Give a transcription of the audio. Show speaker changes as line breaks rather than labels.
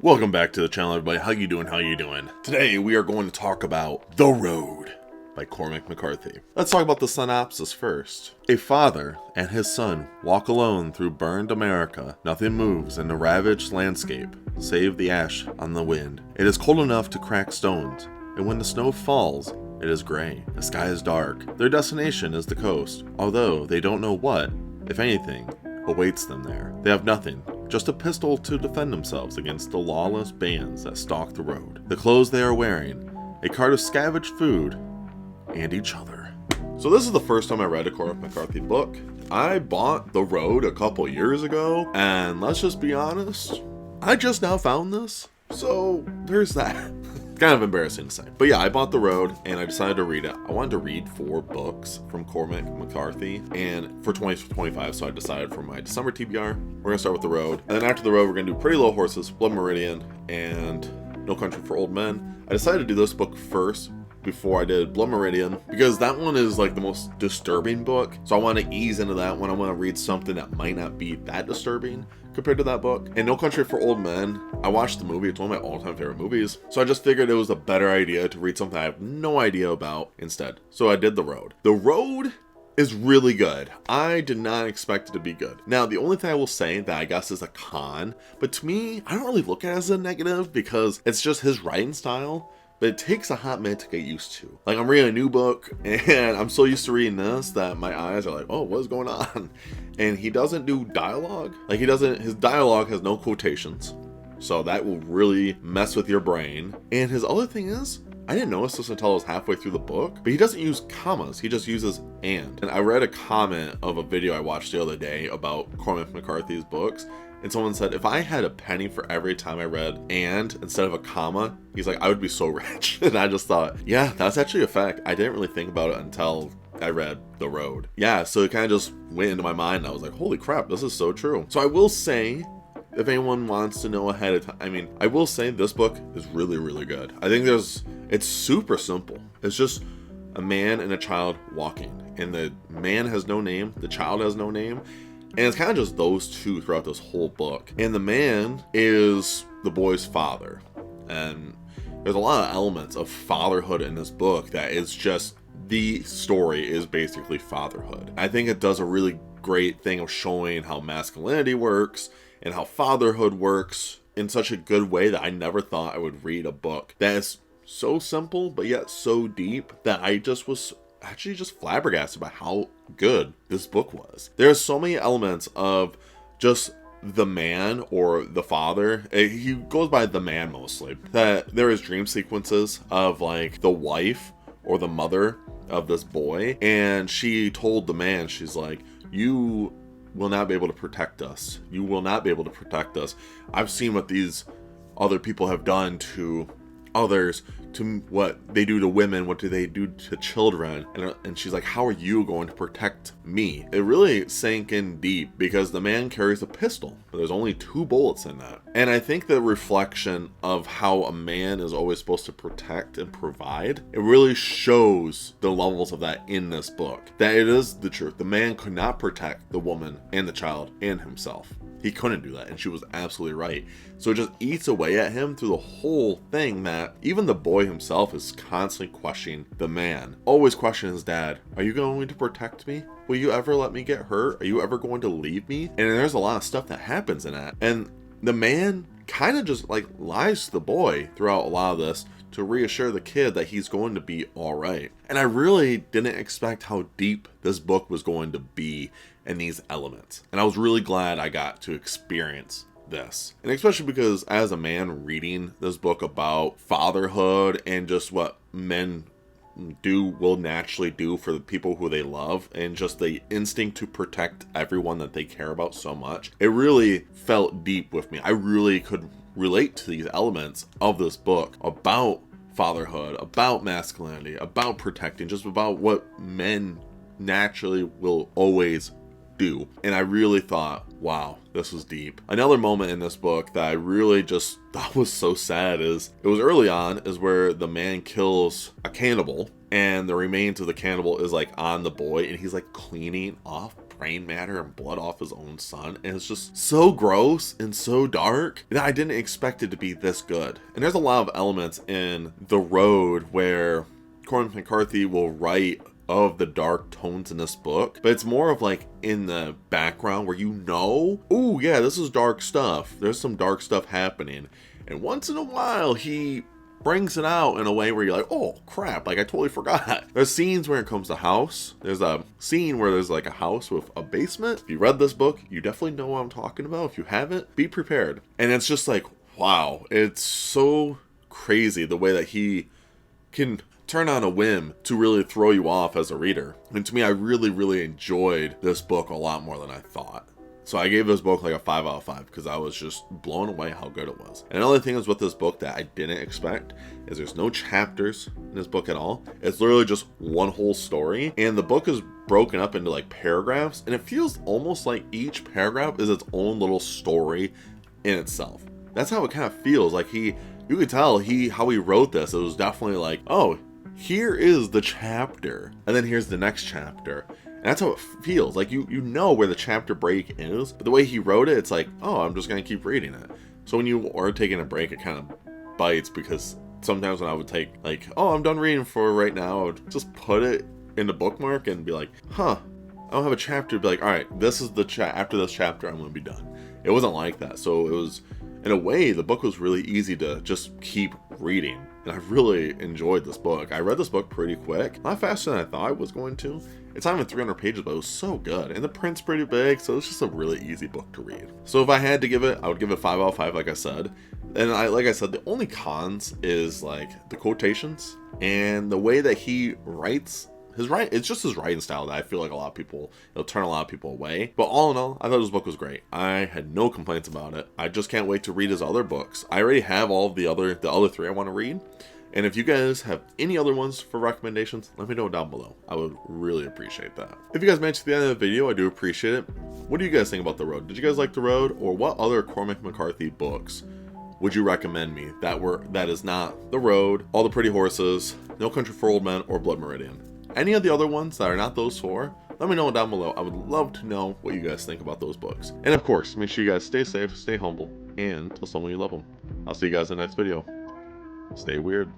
Welcome back to the channel, everybody. How you doing? How you doing? Today we are going to talk about The Road by Cormac McCarthy. Let's talk about the synopsis first. A father and his son walk alone through burned America. Nothing moves in the ravaged landscape, save the ash on the wind. It is cold enough to crack stones, and when the snow falls, it is gray. The sky is dark. Their destination is the coast, although they don't know what, if anything, awaits them there. They have nothing, just a pistol to defend themselves against the lawless bands that stalk the road. The clothes they are wearing, a cart of scavenged food, and each other. So this is the first time I read a Cormac McCarthy book. I bought The Road a couple years ago, and let's just be honest, I just now found this, so there's that. Kind of embarrassing to say. But yeah, I bought The Road and I decided to read it. I wanted to read 4 books from Cormac McCarthy and for 2025, so I decided for my December TBR, we're gonna start with The Road. And then after The Road, we're gonna do Pretty Little Horses, Blood Meridian, and No Country for Old Men. I decided to do this book first before I did Blood Meridian because that one is like the most disturbing book. So I want to ease into that one. I want to read something that might not be that disturbing compared to that book. And No Country for Old Men, I watched the movie. It's one of my all-time favorite movies. So I just figured it was a better idea to read something I have no idea about instead. So I did The Road. The Road is really good. I did not expect it to be good. Now, the only thing I will say that I guess is a con, but to me, I don't really look at it as a negative because it's just his writing style. But it takes a hot minute to get used to. Like, I'm reading a new book, and I'm so used to reading this that my eyes are like, oh, what is going on? And he doesn't do dialogue. Like, his dialogue has no quotations. So that will really mess with your brain. And his other thing is, I didn't notice this until I was halfway through the book, but he doesn't use commas. He just uses and. And I read a comment of a video I watched the other day about Cormac McCarthy's books. And someone said, if I had a penny for every time I read and instead of a comma, he's like, I would be so rich. And I just thought, yeah, that's actually a fact. I didn't really think about it until I read The Road. Yeah, so it kind of just went into my mind. And I was like, holy crap, this is so true. So I will say, if anyone wants to know ahead of time, I will say this book is really, really good. I think it's super simple. It's just a man and a child walking. And the man has no name. The child has no name. And it's kind of just those two throughout this whole book. And the man is the boy's father. And there's a lot of elements of fatherhood in this book that is just, the story is basically fatherhood. I think it does a really great thing of showing how masculinity works and how fatherhood works in such a good way that I never thought I would read a book that is so simple but yet so deep that I just was actually just flabbergasted by how good this book was. There's so many elements of just the man or the father. He goes by the man mostly. That there is dream sequences of like the wife or the mother of this boy, and she told the man, she's like, you will not be able to protect us. You will not be able to protect us. I've seen what these other people have done to others, to what they do to women, what do they do to children, and she's like, how are you going to protect me? It really sank in deep because the man carries a pistol, but there's only 2 bullets in that. And I think the reflection of how a man is always supposed to protect and provide, it really shows the levels of that in this book, that it is the truth. The man could not protect the woman and the child and himself. He couldn't do that, and she was absolutely right. So it just eats away at him through the whole thing, that even the boy himself is constantly questioning the man. Always questioning his dad. Are you going to protect me? Will you ever let me get hurt? Are you ever going to leave me? And there's a lot of stuff that happens in that. And the man kind of just like lies to the boy throughout a lot of this to reassure the kid that he's going to be all right. And I really didn't expect how deep this book was going to be in these elements. And I was really glad I got to experience this. And especially because as a man reading this book about fatherhood and just what men will naturally do for the people who they love, and just the instinct to protect everyone that they care about so much, it really felt deep with me. I really could relate to these elements of this book about fatherhood, about masculinity, about protecting, just about what men naturally will always do. And I really thought, wow, this was deep. Another moment in this book that I really just thought was so sad is, it was early on, is where the man kills a cannibal and the remains of the cannibal is like on the boy, and he's like cleaning off brain matter and blood off his own son, and it's just so gross and so dark that I didn't expect it to be this good. And there's a lot of elements in The Road where Cormac McCarthy will write of the dark tones in this book, but it's more of like in the background where oh yeah, this is dark stuff. There's some dark stuff happening. And once in a while, he brings it out in a way where you're like, oh crap, like I totally forgot. There's scenes where it comes to house. There's a scene where there's like a house with a basement. If you read this book, you definitely know what I'm talking about. If you haven't, be prepared. And it's just like, wow, it's so crazy the way that he can turn on a whim to really throw you off as a reader. And to me, I really enjoyed this book a lot more than I thought. So I gave this book like a 5 out of 5 because I was just blown away how good it was. And another thing is with this book that I didn't expect is there's no chapters in this book at all. It's literally just one whole story. And the book is broken up into like paragraphs. And it feels almost like each paragraph is its own little story in itself. That's how it kind of feels. Like you could tell how he wrote this. It was definitely like, oh, here is the chapter. And then here's the next chapter. And that's how it feels. Like you know where the chapter break is, but the way he wrote it, it's like, oh, I'm just gonna keep reading it. So when you are taking a break, it kind of bites, because sometimes when I would take like, oh, I'm done reading for right now, I would just put it in the bookmark and be like, huh, I don't have a chapter. Be like, all right, this is the after this chapter, I'm gonna be done. It wasn't like that. So it was, in a way, the book was really easy to just keep reading. And I really enjoyed this book. I read this book pretty quick. Not faster than I thought I was going to. It's not even 300 pages, but it was so good. And the print's pretty big, so it's just a really easy book to read. So if I had to give it, I would give it 5 out of 5, like I said. And like I said, the only cons is like the quotations and the way that he writes. It's just his writing style that I feel like a lot of people, it'll turn a lot of people away. But all in all, I thought this book was great. I had no complaints about it. I just can't wait to read his other books. I already have all of the other 3 I want to read. And if you guys have any other ones for recommendations, let me know down below. I would really appreciate that. If you guys made it to the end of the video, I do appreciate it. What do you guys think about The Road? Did you guys like The Road? Or what other Cormac McCarthy books would you recommend me that is not The Road, All the Pretty Horses, No Country for Old Men, or Blood Meridian? Any of the other ones that are not those 4, let me know down below. I would love to know what you guys think about those books. And of course, make sure you guys stay safe, stay humble, and tell someone you love them. I'll see you guys in the next video. Stay weird.